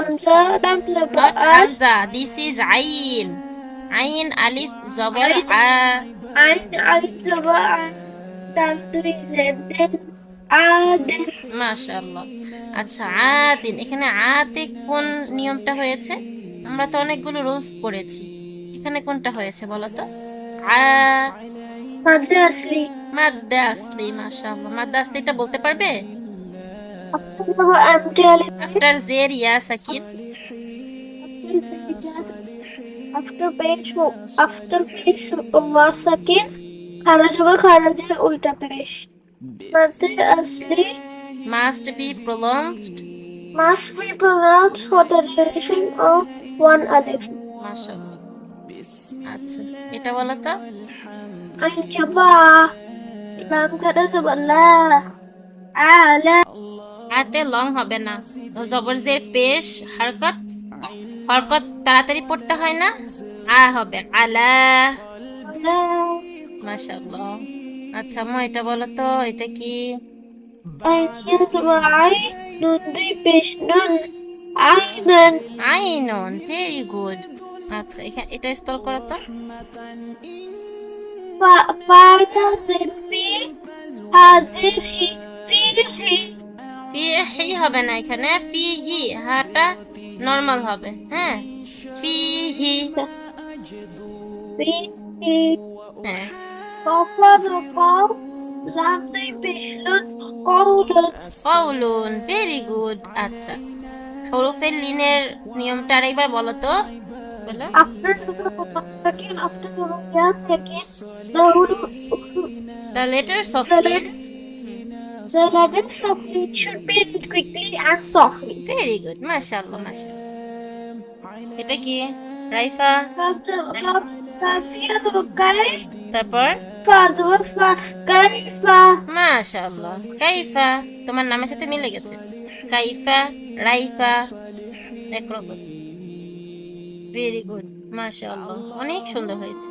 Hamza, lam zaba Not al, Hamza. This is Ain. Ain alif zabar ain, a. ain alif zaba an, dal দুই Z, then আদিন। মাশাআল্লাহ। আচ্ছা আদিন, এখানে আতে কোন নিয়মটা হয়েছে? আমরা তো অনেকগুলো রুলস পড়েছি, এখানে কোনটা হয়েছে বলো তো? আ মাদ্দে আসলি। মাদ্দা আসলি। মাশাআল্লাহ, মাদ্দা আসলিটা বলতে পারবে? আফটার জবা এমটি আলিফ, আফটার জের ইয়া সাকিন। after পেশ, after পেশ ওয়া সাকিন, খারাজ হবে খারাজে উল্টা পেশ। মাদ্দে আসলি must be prolonged. must be pronounced for the duration of one alif. মাশাআল্লাহ। আচ্ছা, এটা বলো তো। Ain jaba, lam kada jaba la, ala, আতে লং হবে না, জবর জের পেশ হরকত, হরকত তাড়াতাড়ি পড়তে হয় না, আ হবে আলা। la, মাশাআল্লাহ। আচ্ছা মা, এটা বলো তো, এটা কি? ain jaba ai, nun dui pesh nun, ainan, আইনন, ভেরি গুড। আচ্ছা এখানে এটা স্পেল করো তো। fa zir fi, ha zir hi, fi, ফি হি হবে না, এখানে ফি হি, হাটা নরমাল হবে। হ্যাঁ, ফি হি। fi, hi, হ্যাঁ, kofa rukau, lam dui pesh nun, qawlun. কওলুন, ভেরি গুড। আচ্ছা, হরফের লিনের নিয়মটা আরেকবার বলো তো। বলো। After second, after yeah, second, the the letter the softly. letter, the letters of it should be read quickly and softly. Very good, মাশাআল্লাহ মাশাআল্লাহ। এটা কি রাইফা? Kafia the guy, তারপর father, kaifa, মাশাআল্লাহ। কাইফা, তোমার নামের সাথে মিলে গেছে। কাইফা, রাইফা, একরকম। ভেরি গুড, মাশাআল্লাহ, অনেক সুন্দর হয়েছে।